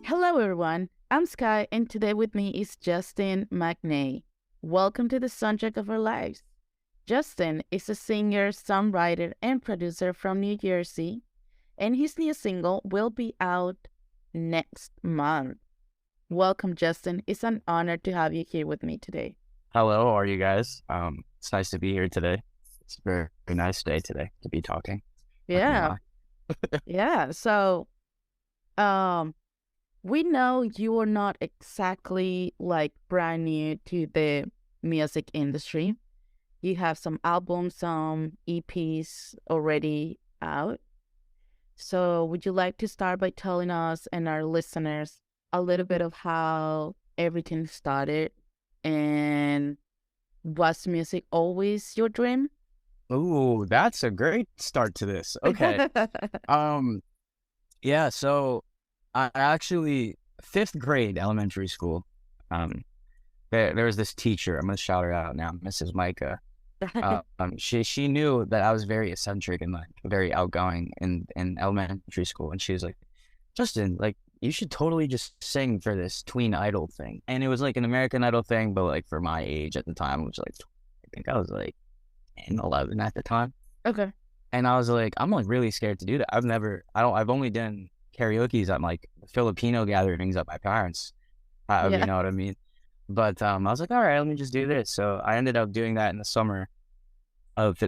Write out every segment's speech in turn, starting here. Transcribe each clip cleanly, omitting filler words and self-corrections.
Hello, everyone. I'm Sky, and today with me is Justin Magnaye. Welcome to the soundtrack of our lives. Justin is a singer, songwriter, and producer from New Jersey, and his new single will be out next month. Welcome, Justin. It's an honor to have you here with me today. Hello, how are you guys? It's nice to be here today. It's a very nice day today to be talking. Not gonna Yeah, lie. yeah. Um, we know you are not exactly like brand new to the music industry. You have some albums, some EPs already out. So, would you like to start by telling us and our listeners a little bit of how everything started and was music always your dream? Ooh, that's a great start to this. Okay. Um, yeah, so I actually fifth grade elementary school. Um, there was this teacher. I'm gonna shout her out now, Mrs. Micah. She knew that I was very eccentric and like very outgoing in elementary school, and she was like, Justin, like you should totally just sing for this tween idol thing. And it was like an American Idol thing, but like for my age at the time, which like I think I was like 10, 11 at the time. Okay. And I was like, I'm like really scared to do that. I've only done karaoke's at like Filipino gatherings at my parents. You Yeah. know what I mean? But I was like, all right, let me just do this. So I ended up doing that in the summer of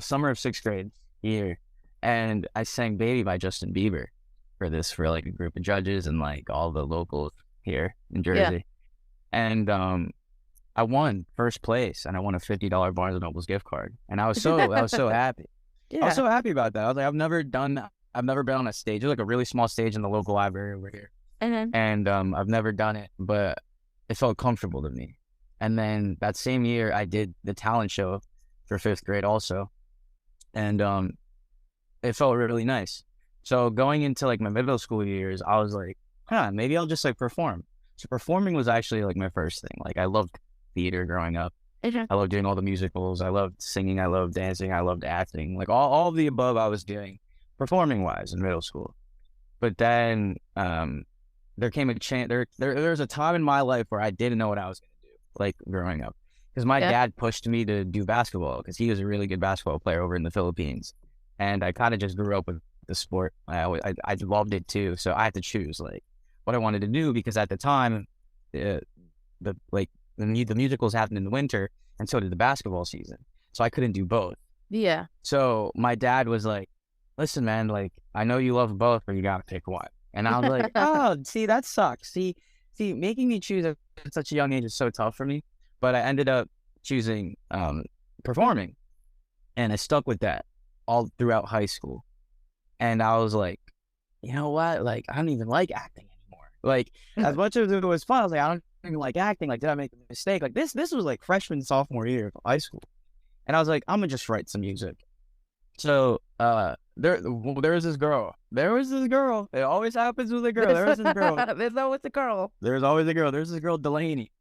summer of sixth grade year, and I sang "Baby" by Justin Bieber for like a group of judges and like all the locals here in Yeah. Jersey, and I won first place, and I won a $50 Barnes and Nobles gift card, and I was so happy. I was Yeah. so happy about that. I was like, I've never been on a stage. It was like a really small stage in the local library over here, And then, and I've never done it, but it felt comfortable to me. And then that same year, I did the talent show for fifth grade also, and it felt really nice. So going into like my middle school years, I was like, maybe I'll just like perform. So performing was actually like my first thing. Like I loved theater growing up. okay. I loved doing all the musicals. I loved singing. I loved dancing. I loved acting. Like all of the above I was doing performing wise in middle school. But then there came a chance. There was a time in my life where I didn't know what I was going to do, like growing up, because my Yeah. dad pushed me to do basketball because he was a really good basketball player over in the Philippines, and I kind of just grew up with the sport. I loved it too, so I had to choose like what I wanted to do because at the time, uh, the musicals happened in the winter, and so did the basketball season, so I couldn't do both. Yeah. So my dad was like, listen, man, like, I know you love both, but you gotta pick one. And I was like, oh, see, that sucks. See, making me choose at such a young age is so tough for me. But I ended up choosing performing, and I stuck with that all throughout high school. And I was like, you know what? Like, I don't even like acting anymore. Like, as much as it was fun, I was like, I don't even like acting. Like, did I make a mistake? Like, this was like freshman, sophomore year of high school. And I was like, I'm gonna just write some music. So there was this girl. There was this girl. It always happens with a girl. There was this girl. There's always a girl. There's always a girl. There's this girl, Delaney.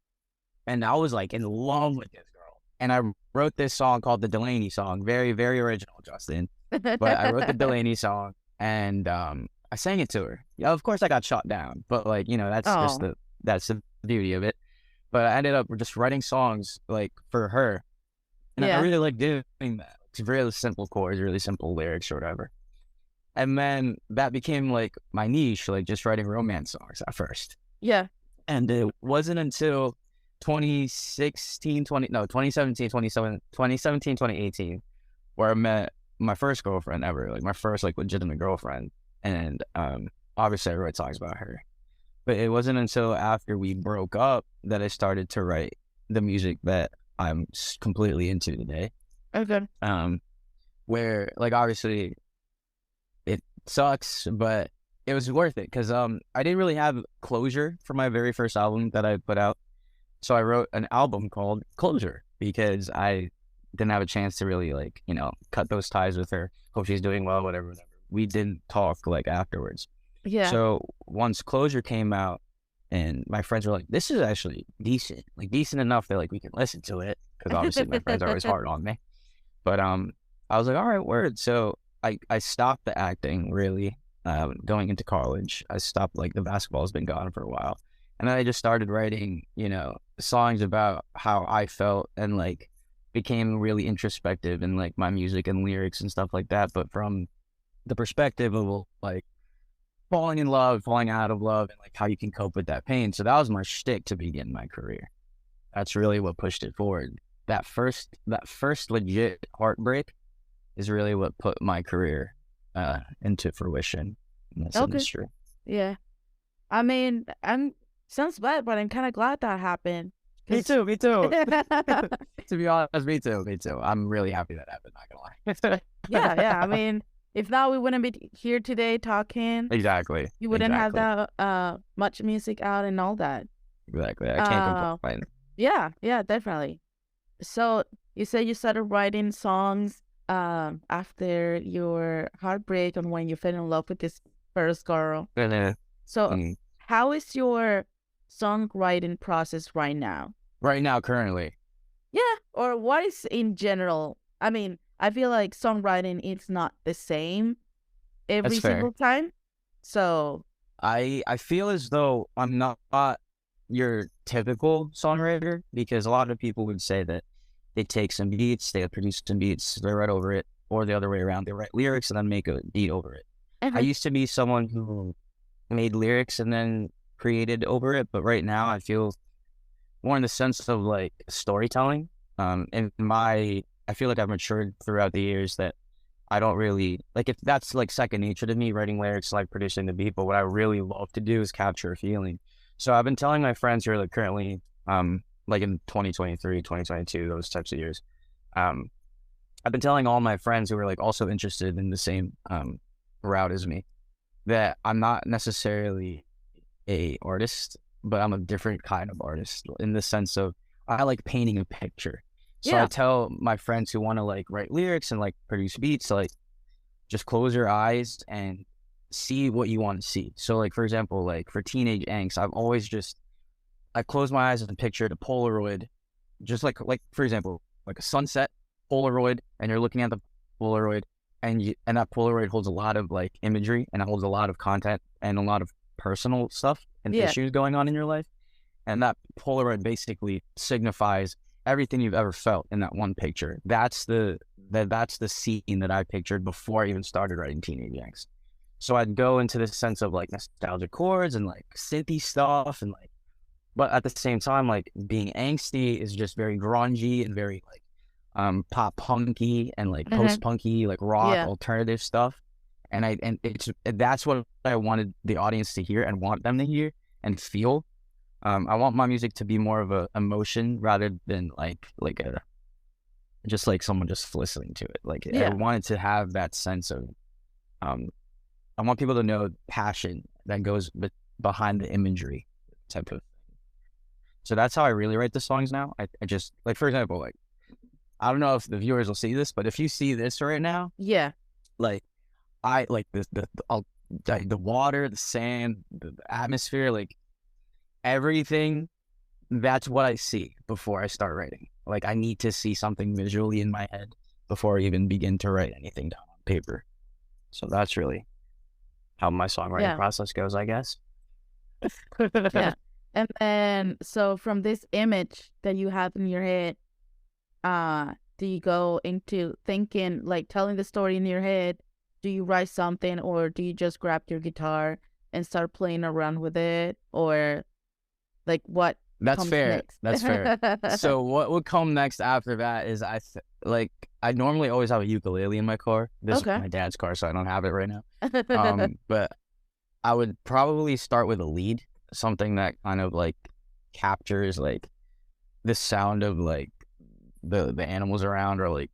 And I was like in love with this girl. And I wrote this song called the Delaney song. Very, very original, Justin. But I wrote the Delaney song and I sang it to her. Yeah, of course I got shot down. But like, you know, Oh, that's the beauty of it. But I ended up just writing songs like for her. And I yeah. really like doing that. It's really simple chords, really simple lyrics or whatever. And then that became like my niche, like just writing romance songs at first. Yeah. And it wasn't until 2017, 2018, where I met my first girlfriend ever, like my first like legitimate girlfriend. And obviously I wrote songs about her. But it wasn't until after we broke up that I started to write the music that I'm completely into today. Okay. Where like obviously it sucks, but it was worth it because I didn't really have closure for my very first album that I put out. So I wrote an album called Closure because I didn't have a chance to really like, you know, cut those ties with her. Hope she's doing well, whatever. We didn't talk like afterwards. Yeah. So once Closure came out and my friends were like, this is actually decent, like decent enough that like we can listen to it. Because obviously my friends are always hard on me. But I was like, all right, word. So I stopped the acting really going into college. I stopped, like, the basketball's been gone for a while. And then I just started writing, songs about how I felt, and, like, became really introspective in, like, my music and lyrics and stuff like that. But from the perspective of, like, falling in love, falling out of love, and, like, how you can cope with that pain. So that was my shtick to begin my career. That's really what pushed it forward. That first legit heartbreak is really what put my career into fruition in this industry. Yeah. I mean, sounds bad, but I'm kind of glad that happened. Me too. To be honest, me too. I'm really happy that happened, not gonna lie. Yeah. I mean, if not, we wouldn't be here today talking. Exactly. You wouldn't have that much music out and all that. Exactly. I can't complain. Yeah, definitely. So you said you started writing songs after your heartbreak and when you fell in love with this first girl. So how is your songwriting process right now? Right now, currently? Yeah, or what is in general? I mean, I feel like songwriting is not the same every single time. So I feel as though I'm not your typical songwriter, because a lot of people would say that they take some beats, they produce some beats, they write over it, or the other way around, they write lyrics and then make a beat over it. I used to be someone who made lyrics and then created over it, but right now I feel more in the sense of, like, storytelling. And I feel like I've matured throughout the years that I don't really, like, if that's, like, second nature to me, writing lyrics, like producing the beat, but what I really love to do is capture a feeling. So I've been telling my friends who are, like, currently, like, in 2023, 2022, those types of years, I've been telling all my friends who are, like, also interested in the same route as me, that I'm not necessarily a artist, but I'm a different kind of artist, in the sense of I like painting a picture. So I tell my friends who want to, like, write lyrics and, like, produce beats, like, just close your eyes and see what you want to see. So, like, for example, like, for Teenage Angst, I've always I close my eyes and pictured a Polaroid, just like for example, like a sunset Polaroid, and you're looking at the Polaroid, and that Polaroid holds a lot of, like, imagery, and it holds a lot of content and a lot of personal stuff and issues going on in your life. And that Polaroid basically signifies everything you've ever felt in that one picture. That's the scene that I pictured before I even started writing Teenage Angst. So I'd go into this sense of, like, nostalgic chords and, like, synthy stuff, and, like, but at the same time, like, being angsty is just very grungy and very, like, pop punky and, like, post punky, like, rock alternative stuff. And that's what I wanted the audience to hear and want them to hear and feel. I want my music to be more of a emotion rather than like a just like someone just listening to it. Like, I wanted to have that sense of I want people to know passion that goes behind the imagery type of thing. So that's how I really write the songs now. I just, like, for example, like, I don't know if the viewers will see this, but if you see this right now, like, I like the water, the sand, the atmosphere, like, everything. That's what I see before I start writing. Like, I need to see something visually in my head before I even begin to write anything down on paper. So that's really how my songwriting process goes, I guess. And then, so from this image that you have in your head, do you go into thinking, like, telling the story in your head? Do you write something, or do you just grab your guitar and start playing around with it? Or, like, what comes next? That's fair. So what would come next after that is I normally always have a ukulele in my car. This is my dad's car, so I don't have it right now. But I would probably start with a lead, something that kind of, like, captures, like, the sound of, like, the animals around, or like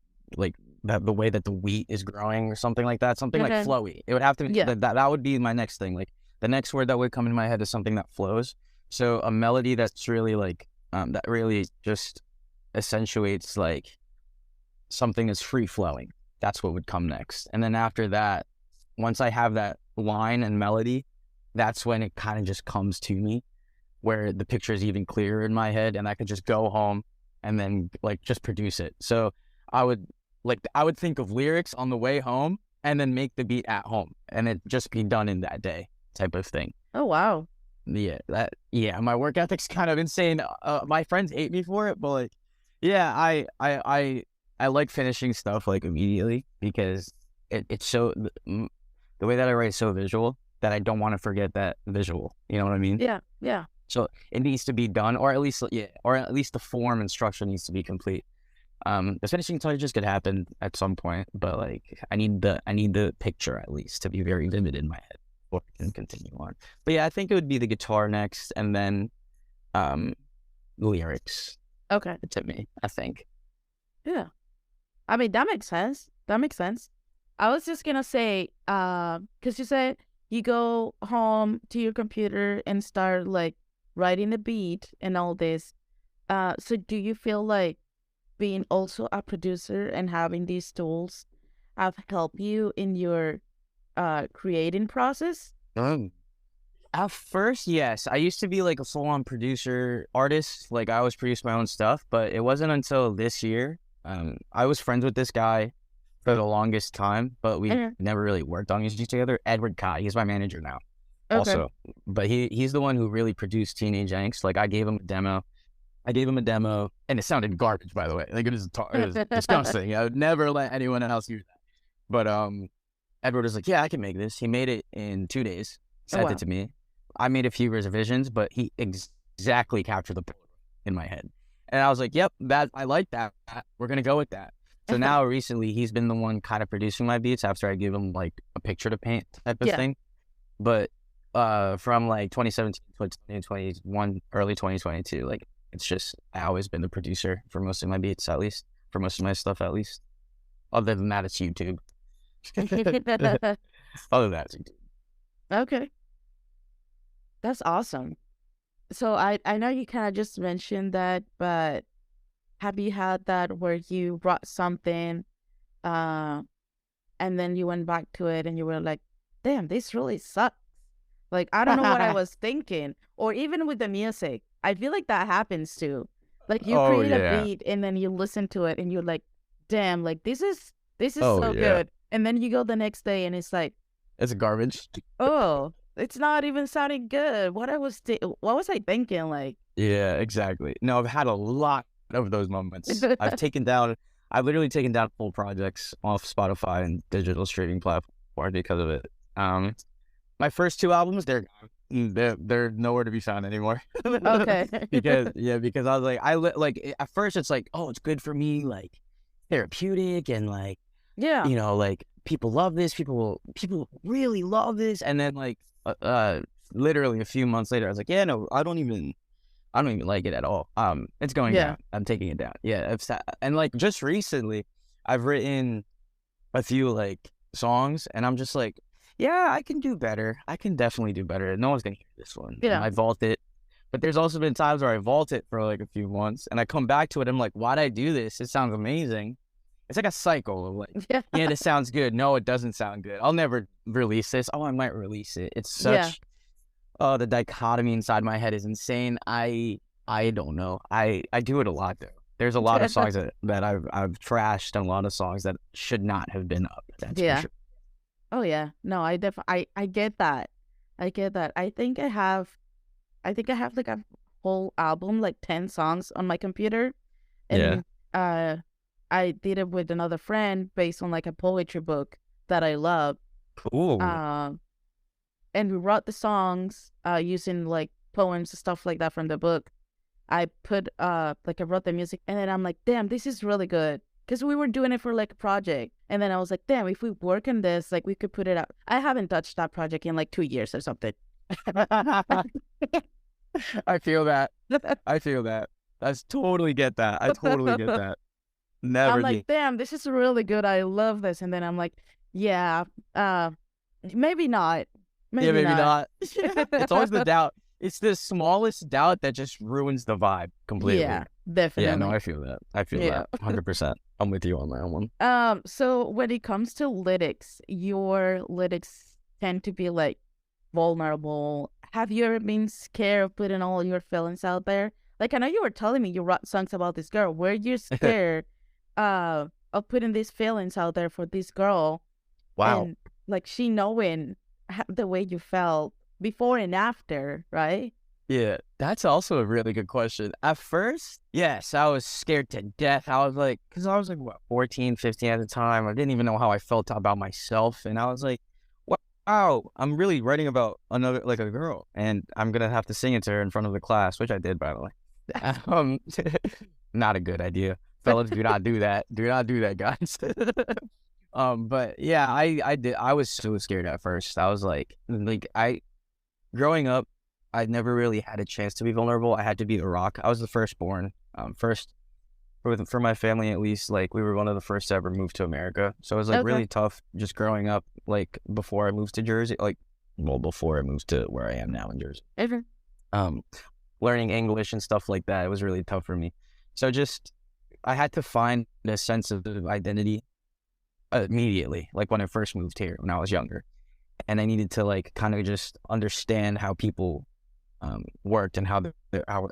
the way that the wheat is growing, or something like that. Something like flowy. It would have to be that would be my next thing. Like, the next word that would come in my head is something that flows. So a melody that's really, like, that really just accentuates, like, something that's free flowing. That's what would come next. And then after that, once I have that line and melody, that's when it kind of just comes to me, where the picture is even clearer in my head, and I could just go home and then, like, just produce it. So I would think of lyrics on the way home, and then make the beat at home, and it just be done in that day type of thing. Oh, wow. Yeah, my work ethic's kind of insane. My friends hate me for it, but like, yeah, I like finishing stuff like immediately because it's so the way that I write is so visual that I don't want to forget that visual. You know what I mean? Yeah, yeah. So it needs to be done, or at least the form and structure needs to be complete. The finishing touches could happen at some point, but like I need the picture at least to be very vivid in my head before I can continue on. But yeah, I think it would be the guitar next, and then lyrics. Okay. To me, I think. Yeah. I mean, that makes sense. That makes sense. I was just gonna say, because you said you go home to your computer and start like writing the beat and all this. So do you feel like being also a producer and having these tools have helped you in your creating process? At first, yes. I used to be like a full-on producer artist. Like I always produced my own stuff, but it wasn't until this year. I was friends with this guy for the longest time, but we never really worked on music together. Edward Kai, he's my manager now. Okay. Also, but he's the one who really produced Teenage Angst. Like I gave him a demo, and it sounded garbage, by the way. Like it was disgusting. I would never let anyone else use that. But Edward was like, "Yeah, I can make this." He made it in 2 days. Sent it to me. I made a few revisions, but he exactly captured the point in my head, and I was like, "Yep, I like that. We're gonna go with that." So now recently, he's been the one kind of producing my beats after I give him like a picture to paint type of thing. But from like 2017 to 2021, early 2022, like it's just I always been the producer for most of my beats, at least for most of my stuff, at least. Other than that, it's YouTube. Other than that, it's YouTube. Okay. That's awesome. So I know you kind of just mentioned that, but have you had that where you wrote something and then you went back to it and you were like, damn, this really sucks. Like, I don't know what I was thinking. Or even with the music, I feel like that happens too. Like you create a beat and then you listen to it and you're like, damn, like this is so good. And then you go the next day and it's like, it's garbage. Oh, it's not even sounding good. What was I thinking? Like, yeah, exactly. No, I've had a lot of those moments. I've literally taken down full projects off Spotify and digital streaming platforms because of it. My first 2 albums, they're nowhere to be found anymore. Okay. because I was like, at first it's like, oh, it's good for me, like therapeutic and like, yeah, you know, like people love this, people really love this, and then like literally a few months later, I was like, yeah, no, I don't even like it at all. It's going down. I'm taking it down. Yeah, and like just recently, I've written a few like songs, and I'm just like, yeah, I can do better. I can definitely do better. No one's gonna hear this one. Yeah, and I vault it. But there's also been times where I vault it for like a few months, and I come back to it. I'm like, why'd I do this? It sounds amazing. It's like a cycle of like, yeah, this sounds good. No, it doesn't sound good. I'll never release this. Oh, I might release it. It's such, the dichotomy inside my head is insane. I don't know. I do it a lot though. There's a lot of songs that I've trashed and a lot of songs that should not have been up. That's for sure. Oh yeah. No, I get that. I get that. I think I have like a whole album, like 10 songs on my computer. And I did it with another friend based on like a poetry book that I love. Cool. And we wrote the songs using like poems and stuff like that from the book. I wrote the music, and then I'm like, damn, this is really good. Because we were doing it for like a project. And then I was like, damn, if we work on this, like we could put it out. I haven't touched that project in like 2 years or something. I feel that. I totally get that. I totally get that. Never. I'm like, damn, this is really good. I love this. And then I'm like, yeah, maybe not. Maybe not. It's always the doubt. It's the smallest doubt that just ruins the vibe completely. Yeah, definitely. Yeah, no, I feel that. I feel that 100%. I'm with you on that one. So when it comes to lyrics, your lyrics tend to be like vulnerable. Have you ever been scared of putting all your feelings out there? Like, I know you were telling me you wrote songs about this girl. Were you scared of putting these feelings out there for this girl Wow. and like she knowing the way you felt before and after, right? Yeah, that's also a really good question. At first, yes, I was scared to death. I was like, because I was like, what, 14, 15 at the time. I didn't even know how I felt about myself. And I was like, wow, I'm really writing about another, like a girl. And I'm going to have to sing it to her in front of the class, which I did, by the way. Um, Not a good idea. Fellas, do not do that. Do not do that, guys. But yeah, I did. I was so scared at first. I was growing up, I never really had a chance to be vulnerable. I had to be the rock. I was the firstborn. First for my family at least. Like we were one of the first to ever move to America, so it was like Okay. really tough just growing up. Like before I moved to Jersey, before I moved to where I am now in Jersey. Okay. Um, Learning English and stuff like that, it was really tough for me. So just I had to find a sense of identity immediately, like when I first moved here when I was younger, and I needed to like kind of just understand how people worked and how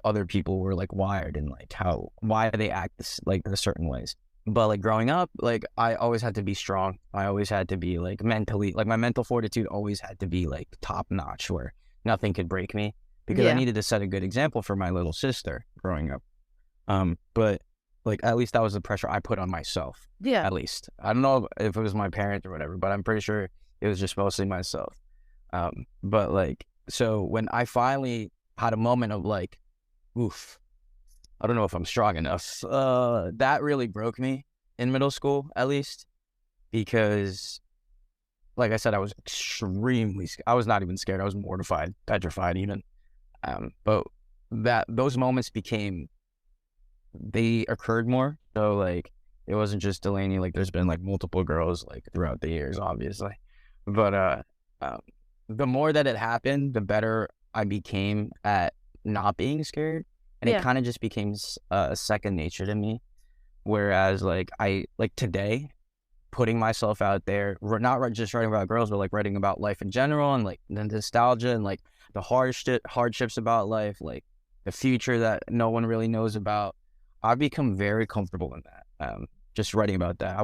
other people were like wired and like why they act like in certain ways. But like growing up, like I always had to be strong. I always had to be like mentally, like my mental fortitude always had to be like top notch, where nothing could break me because I Yeah. needed to set a good example for my little sister growing up. But like at least that was the pressure I put on myself. Yeah. At least I don't know if it was my parents or whatever, but I'm pretty sure it was just mostly myself. But like, so when I finally had a moment of like, oof, I don't know if I'm strong enough, that really broke me in middle school, at least, because like I said, I was I was not even scared. I was mortified, petrified even. But those moments they occurred more. So like, it wasn't just Delaney, like there's been like multiple girls like throughout the years, obviously. But um, the more that it happened, the better I became at not being scared, and it Yeah. kind of just became second nature to me. Whereas like today, putting myself out there, not just writing about girls, but like writing about life in general and like the nostalgia and like the hardships about life, like the future that no one really knows about. I've become very comfortable in that. Just writing about that.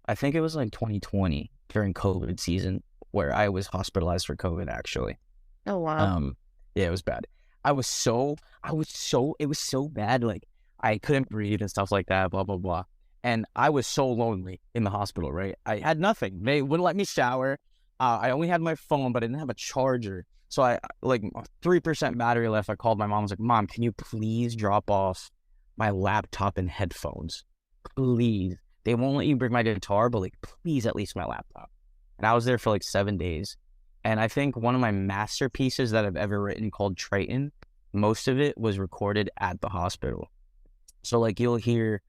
I think it was like 2020 during COVID season where I was hospitalized for COVID actually. Oh wow. Um, yeah, it was bad. It was so bad. Like I couldn't breathe and stuff like that, blah, blah, blah. And I was so lonely in the hospital, right? I had nothing. They wouldn't let me shower. I only had my phone, but I didn't have a charger. So I like 3% battery left. I called my mom. I was like, Mom, can you please drop off my laptop and headphones? Please. They won't let you bring my guitar, but like, please, at least my laptop. And I was there for like 7 days. And I think one of my masterpieces that I've ever written called Triton, most of it was recorded at the hospital. So like you'll hear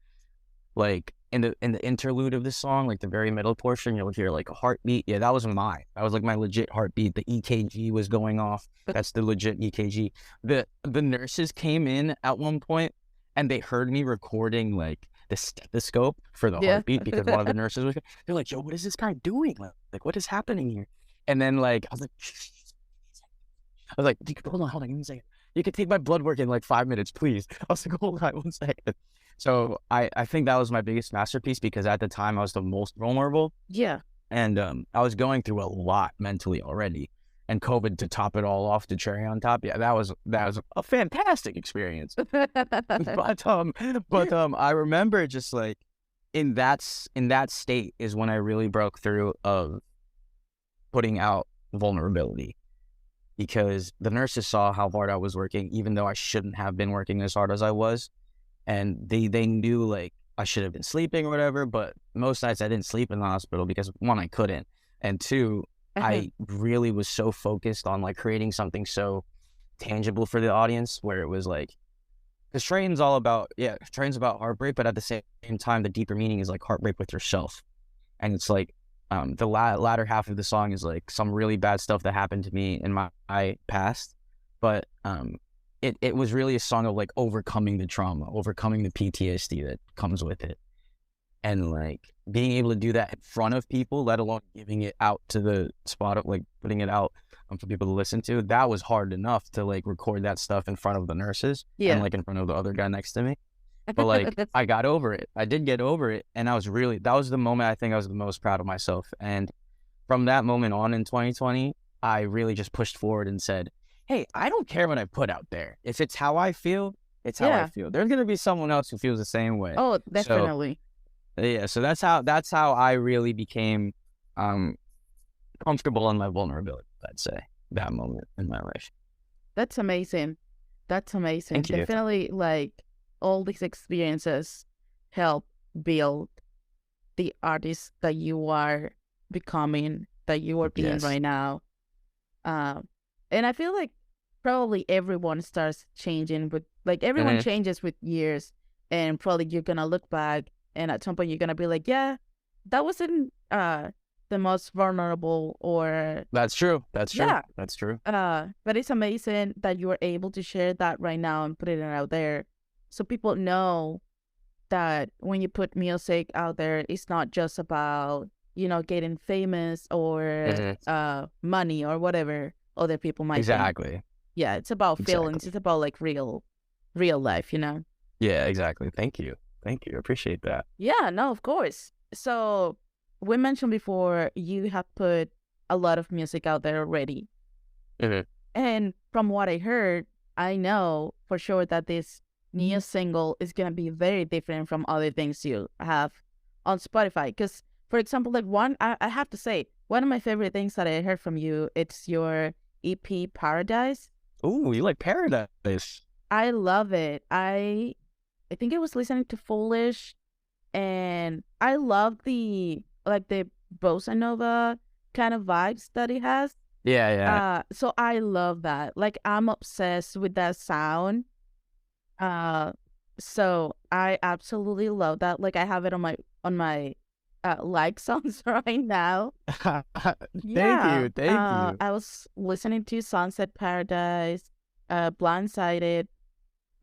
like in the interlude of the song, like the very middle portion, you'll hear like a heartbeat. Yeah, that was mine. That was like my legit heartbeat. The EKG was going off. That's the legit EKG. The nurses came in at one point and they heard me recording like the stethoscope for the Yeah. heartbeat because one of the nurses was. They're like, "Yo, what is this guy doing? Like, what is happening here?" And then like hold on, give me a second. You can take my blood work in like 5 minutes, please. I was like, hold on 1 second. So I think that was my biggest masterpiece because at the time I was the most vulnerable Yeah. and I was going through a lot mentally already. And COVID to top it all off, the cherry on top. Yeah, that was a fantastic experience. But I remember just like in that state is when I really broke through of putting out vulnerability. Because the nurses saw how hard I was working, even though I shouldn't have been working as hard as I was. And they knew like I should have been sleeping or whatever, but most nights I didn't sleep in the hospital because one, I couldn't. And two, I really was so focused on like creating something so tangible for the audience where it was like, because Train's about heartbreak, but at the same time, the deeper meaning is like heartbreak with yourself. And it's like, the latter half of the song is like some really bad stuff that happened to me in my past, but it was really a song of like overcoming the trauma, overcoming the PTSD that comes with it, and like being able to do that in front of people, let alone giving it out to the spot of like putting it out for people to listen to. That was hard enough to like record that stuff in front of the nurses and Yeah. like in front of the other guy next to me. But like, I got over it. I did get over it. And that was the moment I think I was the most proud of myself. And from that moment on in 2020, I really just pushed forward and said, hey, I don't care what I put out there. If it's how I feel, it's how I Yeah. feel. There's going to be someone else who feels the same way. Oh, So definitely. yeah, so that's how I really became comfortable in my vulnerability, I'd say, that moment in my life. That's amazing. That's amazing. Thank you. Definitely, like, all these experiences help build the artist that you are becoming, that you are being Yes. right now. And I feel like probably everyone starts changing with, like, everyone changes with years, and probably you're gonna look back, and at some point you're gonna be like, yeah, that wasn't the most vulnerable, or That's true. That's true. yeah. That's true. But it's amazing that you are able to share that right now and put it out there, so people know that when you put music out there, it's not just about, getting famous or money or whatever other people might think. Exactly. Yeah, it's about feelings. Exactly. It's about like real life, Yeah, exactly. Thank you. I appreciate that. Yeah, no, of course. So we mentioned before you have put a lot of music out there already. And from what I heard, I know for sure that this new single is going to be very different from other things you have on Spotify. Because, for example, like I have to say, one of my favorite things that I heard from you, it's your EP Paradise. Ooh, you like Paradise? I love it. I think I was listening to Foolish, and I love the bossa nova kind of vibes that it has. Yeah. So I love that. Like, I'm obsessed with that sound. So I absolutely love that. Like, I have it on my like songs right now. Thank you. I was listening to Sunset Paradise, Blindsided.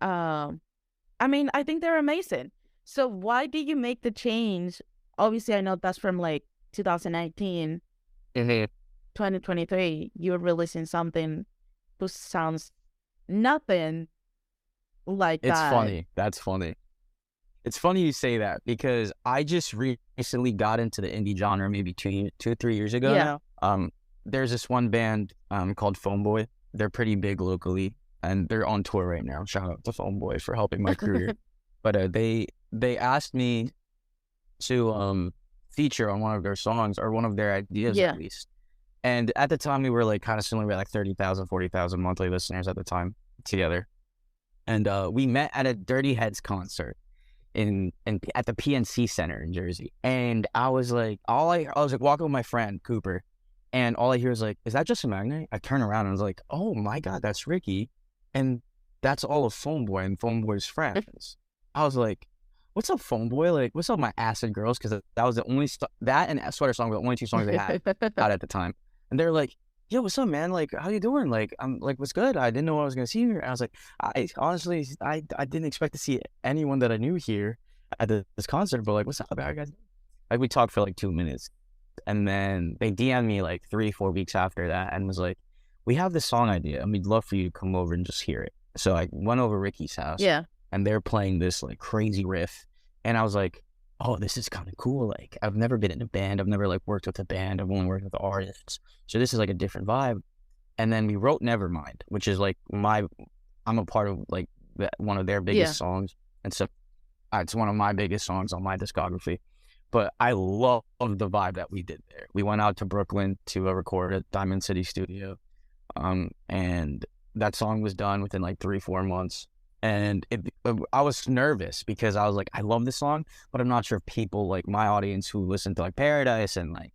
I mean, I think they're amazing. So why did you make the change? Obviously, I know that's from like 2019, 2023. You're releasing something who sounds nothing like It's that. funny. That's funny. It's funny you say that, because I just recently got into the indie genre maybe 2 or 3 years ago now. There's this one band called Phoneboy. They're pretty big locally, and they're on tour right now. Shout out to Phoneboy for helping my career. But they asked me to feature on one of their songs, or one of their ideas at least. And at the time, we were like kind of similar, like 30,000, 40,000 monthly listeners at the time together. And we met at a Dirty Heads concert at the PNC Center in Jersey. And I was like, I was like walking with my friend Cooper, and all I hear is like, is that Justin Maganye? I turn around and I was like, oh my God, that's Ricky. And that's all of Phoneboy and Phoneboy's friends. I was like, what's up, Phoneboy? Like, what's up, my acid girls? Because that was the only that and Sweater Song were the only 2 songs they had out at the time. And they're like, yo, what's up, man? Like, how you doing? Like, I'm like, what's good? I didn't know I was gonna see you here. And I was like, I honestly, I didn't expect to see anyone that I knew here at this concert. But like, what's up, guys? Like, we talked for like 2 minutes, and then they DM'd me like 3-4 weeks after that, and was like, we have this song idea, and we'd love for you to come over and just hear it. So I went over Ricky's house. And they're playing this like crazy riff, and I was like, oh, this is kind of cool. Like, I've never been in a band. I've never like worked with a band. I've only worked with artists. So this is like a different vibe. And then we wrote Nevermind, which is like I'm a part of like one of their biggest songs. And so it's one of my biggest songs on my discography. But I love the vibe that we did there. We went out to Brooklyn to record at Diamond City Studio. And that song was done within like 3-4 months. And I was nervous because I was like, I love this song, but I'm not sure if people like my audience who listened to like Paradise and like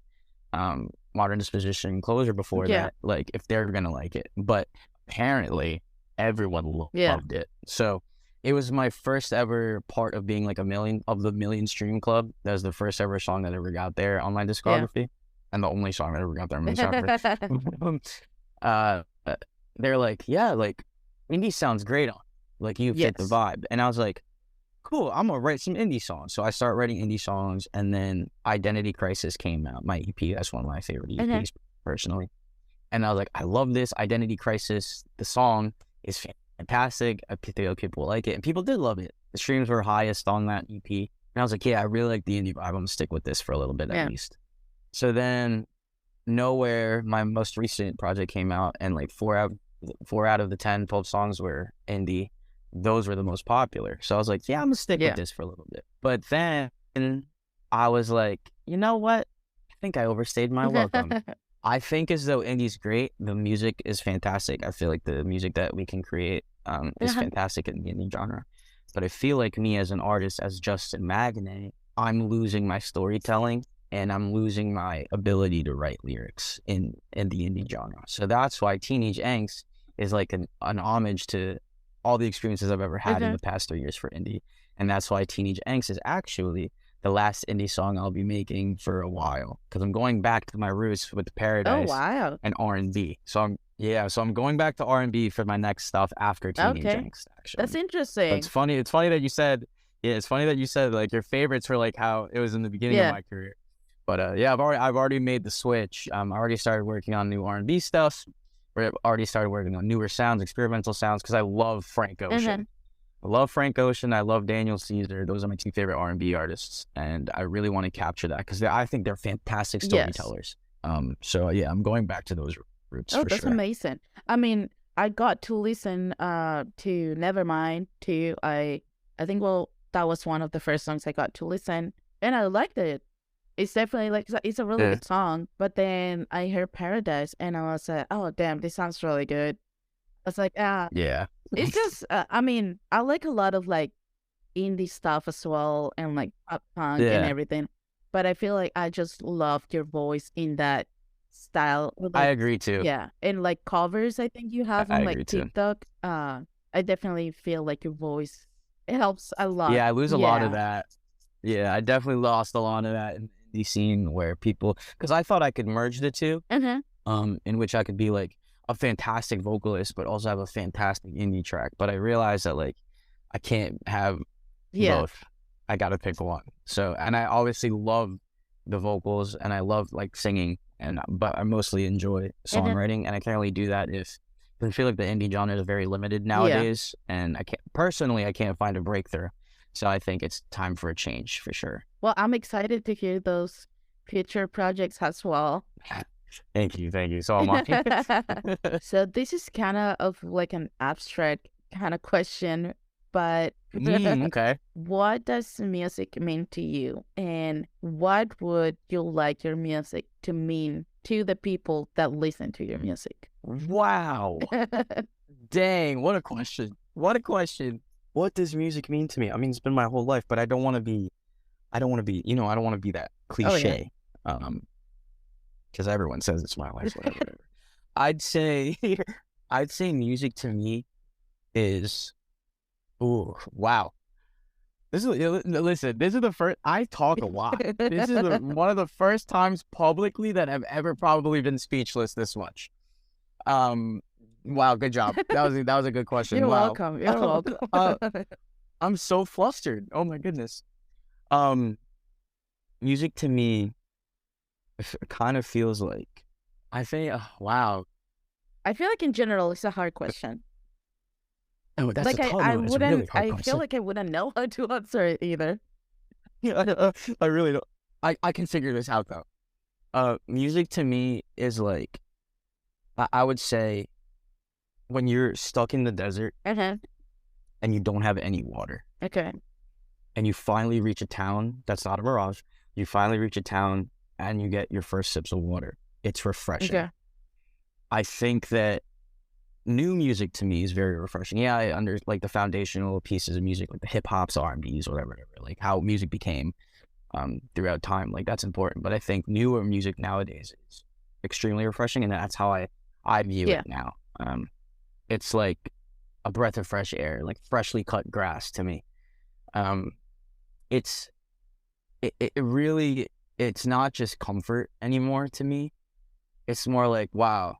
Modern Disposition and Closure before that, like if they're gonna like it. But apparently everyone loved it. So it was my first ever part of being like the million stream club. That was the first ever song that ever got there on my discography, and the only song that ever got there on my discography. They're like, yeah, like indie sounds great on. Like, you fit the vibe. And I was like, cool, I'm going to write some indie songs. So I started writing indie songs, and then Identity Crisis came out, my EP. That's one of my favorite EPs, personally. And I was like, I love this Identity Crisis. The song is fantastic. I feel people like it. And people did love it. The streams were highest on that EP. And I was like, yeah, I really like the indie vibe. I'm gonna stick with this for a little bit at least. So then Nowhere, my most recent project, came out, and like four out of the 10 12 songs were indie. Those were the most popular. So I was like, yeah, I'm gonna stick with this for a little bit. But then I was like, you know what? I think I overstayed my welcome. I think as though indie's great. The music is fantastic. I feel like the music that we can create is fantastic in the indie genre. But I feel like me as an artist, as Justin Maganye, I'm losing my storytelling and I'm losing my ability to write lyrics in the indie genre. So that's why Teenage Angst is like an homage to all the experiences I've ever had in the past 3 years for indie. And that's why Teenage Angst is actually the last indie song I'll be making for a while, because I'm going back to my roots with Paradise and R&B. So I'm going back to R&B for my next stuff after Teenage Angst, actually. That's interesting. But it's funny that you said like your favorites were like how it was in the beginning of my career. But I've already made the switch. I already started working on new R&B stuff. I've already started working on newer sounds, experimental sounds, because I love Frank Ocean. I love Frank Ocean. I love Daniel Caesar. Those are my two favorite R&B artists, and I really want to capture that because I think they're fantastic storytellers. So yeah, I'm going back to those roots. Oh, that's amazing. I mean, I got to listen to Nevermind too. I think that was one of the first songs I got to listen, and I liked it. It's definitely it's a really good song. But then I heard Paradise, and I was like, oh damn, this sounds really good. I was like, yeah. It's just, I mean, I like a lot of like indie stuff as well, and like pop punk and everything. But I feel like I just loved your voice in that style. I agree too. Yeah, and like covers, I think you have on like TikTok. I definitely feel like your voice, it helps a lot. Yeah, I lose a lot of that. Yeah, I definitely lost a lot of that in the scene where people, because I thought I could merge the two, in which I could be like a fantastic vocalist, but also have a fantastic indie track. But I realized that like I can't have both. I gotta pick one. So, and I obviously love the vocals and I love like singing, but I mostly enjoy songwriting, and I can't really do that I feel like the indie genre is very limited nowadays, and I can't find a breakthrough. So I think it's time for a change for sure. Well, I'm excited to hear those future projects as well. Thank you. So am I. So this is kind of like an abstract kind of question, but okay. What does music mean to you, and what would you like your music to mean to the people that listen to your music? Wow. Dang, what a question. What does music mean to me? I mean, it's been my whole life, but I don't want to be that cliche. Because everyone says it's my life, whatever. I'd say music to me is, wow. This is the first, I talk a lot. This is one of the first times publicly that I've ever probably been speechless this much. Wow, good job. That was a good question. You're welcome. I'm so flustered. Oh my goodness. Music to me kind of feels like, I think, wow. I feel like in general it's a hard question. Oh, that's like a tough one. It's a really hard question. I feel like I wouldn't know how to answer it either. Yeah, I really don't. I can figure this out though. Music to me is like, I would say, when you're stuck in the desert and you don't have any water. Okay. And you finally reach a town that's not a mirage. You finally reach a town and you get your first sips of water. It's refreshing. Okay. I think that new music to me is very refreshing. Yeah, I like the foundational pieces of music, like the hip hops, R&Bs, whatever, like how music became throughout time. Like that's important. But I think newer music nowadays is extremely refreshing, and that's how I view it now. It's like a breath of fresh air, like freshly cut grass to me. It's not just comfort anymore to me. It's more like, wow,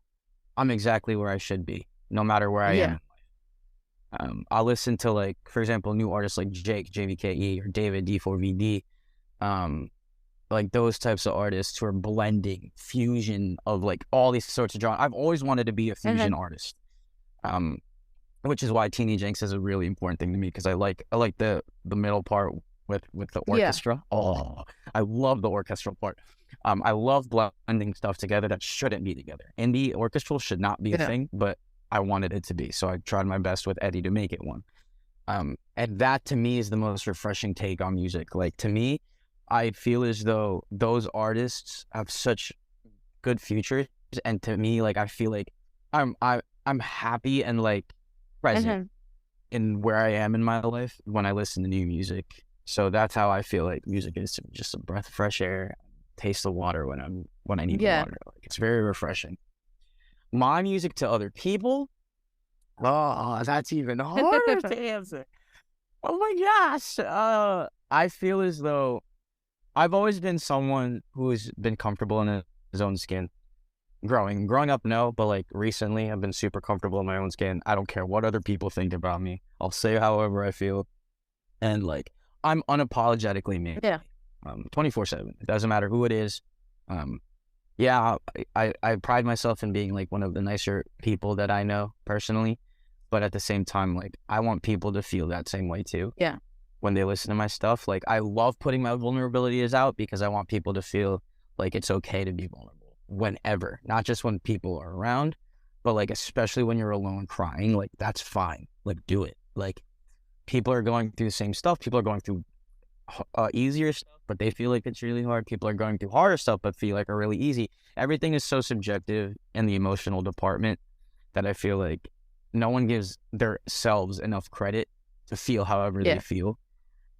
I'm exactly where I should be, no matter where I am. I'll listen to, like, for example, new artists like Jake, JVKE, or David, D4VD, like those types of artists who are blending fusion of like all these sorts of genres. I've always wanted to be a fusion artist. which is why Teenage Angst is a really important thing to me, because I like the middle part with the Yeah. orchestra. Oh, I love the orchestral part. I love blending stuff together that shouldn't be together. Indie orchestral should not be a Yeah. thing, but I wanted it to be, so I tried my best with Eddie to make it one. And that to me is the most refreshing take on music. Like, to me, I feel as though those artists have such good futures, and to me, like, I feel like I'm happy and like present Hmm. in where I am in my life when I listen to new music. So that's how I feel like music is, just a breath of fresh air, taste of water when I need Yeah. water. Like, it's very refreshing. My music to other people, oh, that's even harder to answer. Oh my gosh. I feel as though I've always been someone who's been comfortable in his own skin. Growing up, no, but like recently, I've been super comfortable in my own skin. I don't care what other people think about me. I'll say however I feel, and like, I'm unapologetically me. Yeah. 24/7. It doesn't matter who it is. Um, yeah, I pride myself in being like one of the nicer people that I know personally, but at the same time, like, I want people to feel that same way too Yeah. when they listen to my stuff. Like, I love putting my vulnerabilities out because I want people to feel like it's okay to be vulnerable whenever, not just when people are around, but like, especially when you're alone crying, like, that's fine. Like, do it. Like, people are going through the same stuff. People are going through easier stuff, but they feel like it's really hard. People are going through harder stuff, but feel like are really easy. Everything is so subjective in the emotional department that I feel like no one gives themselves enough credit to feel however they Yeah. feel.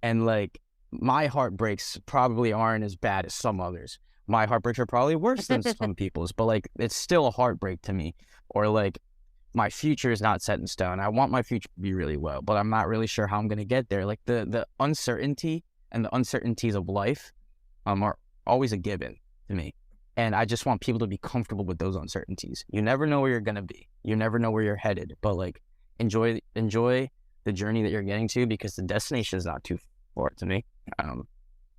And like, my heartbreaks probably aren't as bad as some others. My heartbreaks are probably worse than some people's, but like, it's still a heartbreak to me. Or like, my future is not set in stone. I want my future to be really well, but I'm not really sure how I'm going to get there. Like, the uncertainty and the uncertainties of life are always a given to me. And I just want people to be comfortable with those uncertainties. You never know where you're going to be. You never know where you're headed, but like, enjoy the journey that you're getting to, because the destination is not too far to me.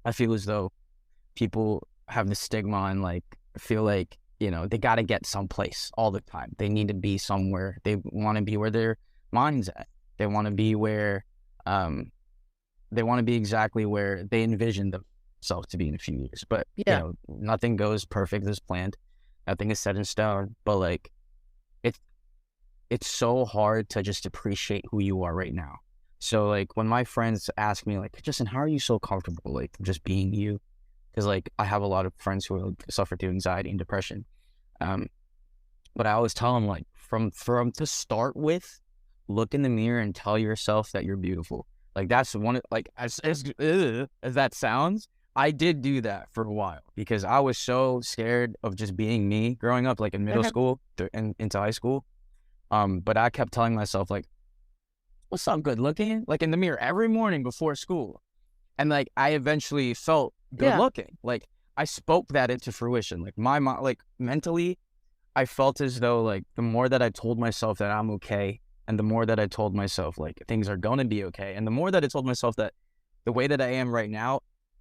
I feel as though people have the stigma and like, feel like, they got to get someplace all the time. They need to be somewhere. They want to be where their mind's at. They want to be where, they want to be exactly where they envision themselves to be in a few years. But, Yeah. nothing goes perfect as planned. Nothing is set in stone. But like, it's so hard to just appreciate who you are right now. So like, when my friends ask me like, Justin, how are you so comfortable like just being you? Because like, I have a lot of friends who suffer through anxiety and depression. But I always tell them, like, from to start with, look in the mirror and tell yourself that you're beautiful. Like, that's one of, like, as that sounds, I did do that for a while because I was so scared of just being me growing up, like in middle school and into high school. But I kept telling myself like, what's up, good looking? Like, in the mirror every morning before school. And like, I eventually felt good Yeah. looking. Like, I spoke that into fruition. Like, my mom, like, mentally, I felt as though like, the more that I told myself that I'm okay, and the more that I told myself like, things are going to be okay, and the more that I told myself that the way that I am right now,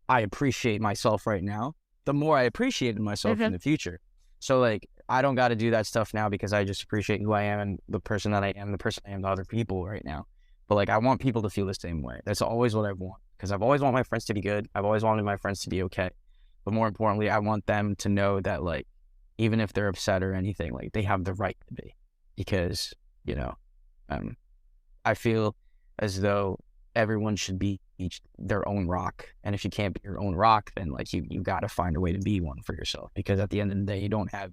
I appreciate myself right now, the more I appreciated myself in Hmm. the future. So like, I don't got to do that stuff now because I just appreciate who I am and the person that I am, the person I am to other people right now. But like, I want people to feel the same way. That's always what I want, because I've always wanted my friends to be good. I've always wanted my friends to be okay. But more importantly, I want them to know that like, even if they're upset or anything, like, they have the right to be, because, um, I feel as though everyone should be each their own rock. And if you can't be your own rock, then like, you got to find a way to be one for yourself, because at the end of the day, you don't have,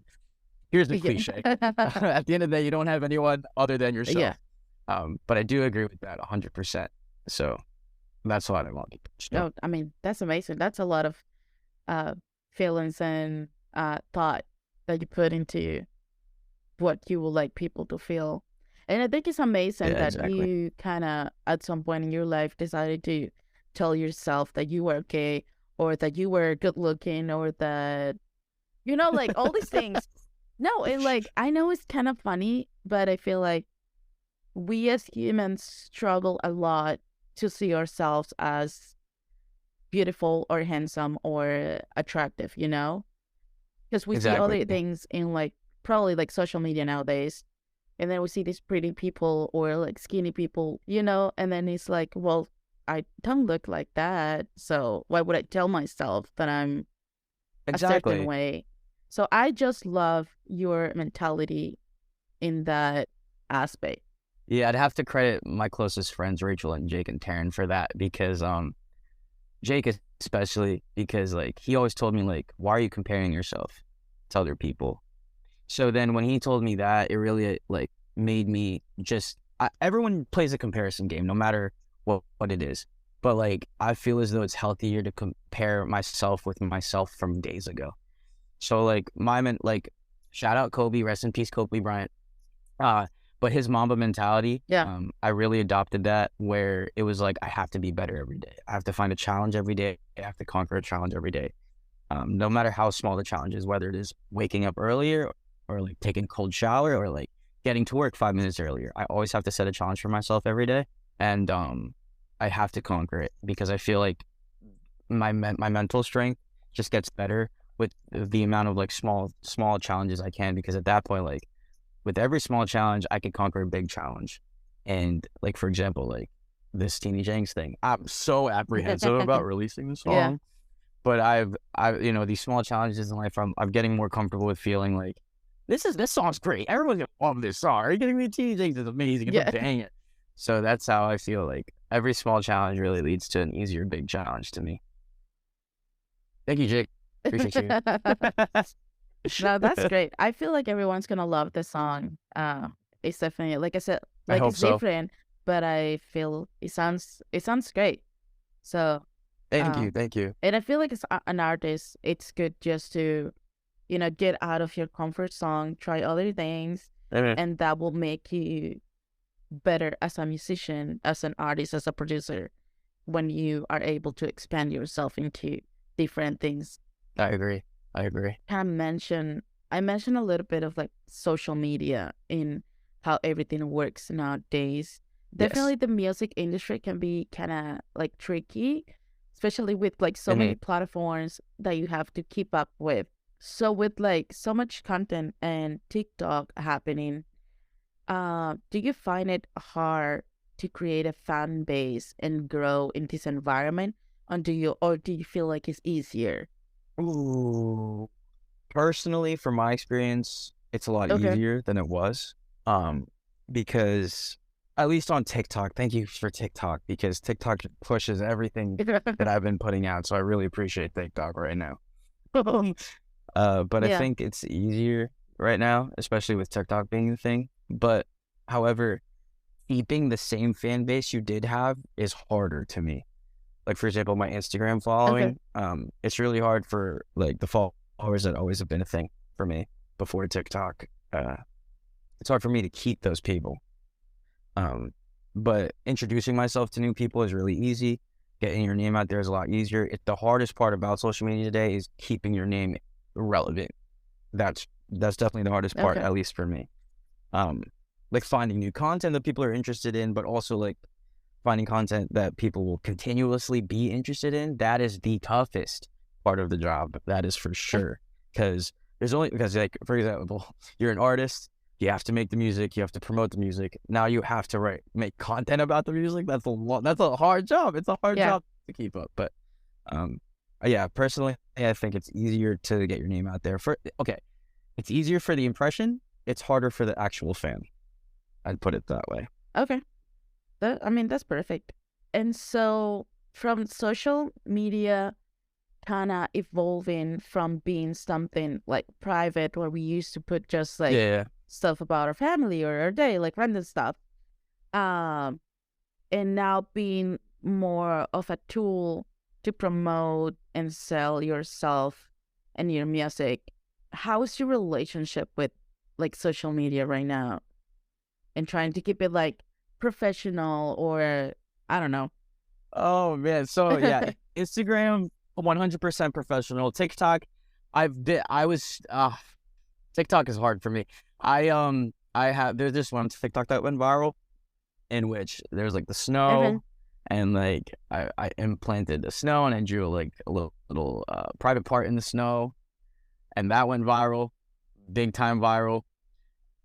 here's the cliche. At the end of the day, you don't have anyone other than Yeah. yourself. But I do agree with that 100%. So that's what I want people to know. No, I mean, that's amazing. That's a lot of uh feelings and thought that you put into what you would like people to feel. And I think it's amazing Yeah, that exactly. you kind of at some point in your life decided to tell yourself that you were okay, or that you were good looking, or that, like all these things. No, and like, I know it's kind of funny, but I feel like we as humans struggle a lot to see ourselves as beautiful or handsome or attractive, because we see Exactly. other things in like probably like social media nowadays, And then we see these pretty people or like skinny people, and then it's like, well, I don't look like that. So why would I tell myself that I'm a certain Exactly. way? So I just love your mentality in that aspect. Yeah, I'd have to credit my closest friends, Rachel and Jake and Taryn, for that, because Jake especially, because like he always told me like, why are you comparing yourself to other people? So then when he told me that, it really like made me everyone plays a comparison game, no matter what it is. But like, I feel as though it's healthier to compare myself with myself from days ago. So like shout out Kobe, rest in peace, Kobe Bryant. But his Mamba mentality, Yeah. I really adopted that, where it was like, I have to be better every day. I have to find a challenge every day. I have to conquer a challenge every day. No matter how small the challenge is, whether it is waking up earlier or like taking a cold shower or like getting to work 5 minutes earlier. I always have to set a challenge for myself every day. And I have to conquer it, because I feel like my mental strength just gets better with the amount of like small challenges I can, because at that point, like with every small challenge, I could conquer a big challenge. And like, for example, like this Teenage Angst thing, I'm so apprehensive about releasing the Yeah. song. But I've these small challenges in life, I'm getting more comfortable with feeling like this song's great. Everyone's gonna love this song. Are you kidding me? Teenage Angst is amazing. It's Yeah. a banger. So that's how I feel like every small challenge really leads to an easier big challenge to me. Thank you, Jake. Appreciate you. No, that's great. I feel like everyone's gonna love the song. It's definitely, like I said, I like hope it's so. different, but I feel it sounds great. So, Thank um, you. Thank you. and I feel like as an artist, it's good just to, get out of your comfort zone, try other things, Amen. and that will make you better as a musician, as an artist, as a producer, when you are able to expand yourself into different things. I agree. I agree. I mentioned a little bit of like social media in how everything works nowadays. Yes. Definitely the music industry can be kind of like tricky, especially with like so Hmm. many platforms that you have to keep up with. So with like so much content and TikTok happening, do you find it hard to create a fan base and grow in this environment? Or do you feel like it's easier? Ooh. Personally, from my experience, it's a lot Okay. easier than it was. Um, because at least on TikTok, thank you for TikTok, because TikTok pushes everything that I've been putting out. So I really appreciate TikTok right now. But I Yeah. think it's easier right now, especially with TikTok being the thing. But however, keeping the same fan base you did have is harder to me. Like, for example, my Instagram Okay. following, it's really hard for like the followers that always have been a thing for me before TikTok. It's hard for me to keep those people. Um, but introducing myself to new people is really easy. Getting your name out there is a lot easier. The hardest part about social media today is keeping your name relevant. That's definitely the hardest part, Okay. at least for me. Um, like finding new content that people are interested in, but also like finding content that people will continuously be interested in. That is the toughest part of the job. That is for sure. Because like, for example, you're an artist, you have to make the music, you have to promote the music. Now you have to make content about the music. That's a hard job. It's a hard Yeah. job to keep up. But um, yeah, personally, I think it's easier to get your name out there. It's easier for the impression. It's harder for the actual fan. I'd put it that way. Okay. That's perfect. And so from social media kind of evolving from being something like private where we used to put just like Yeah. stuff about our family or our day, like random stuff. Um, and now being more of a tool to promote and sell yourself and your music. How is your relationship with like social media right now and trying to keep it like professional or I don't know. Oh man, so yeah, Instagram 100% professional. TikTok, I was TikTok is hard for me. I have there's this one TikTok that went viral in which there's like the Okay. snow, and like I implanted the snow and I drew like a little private part in the snow, and that went viral, big time viral.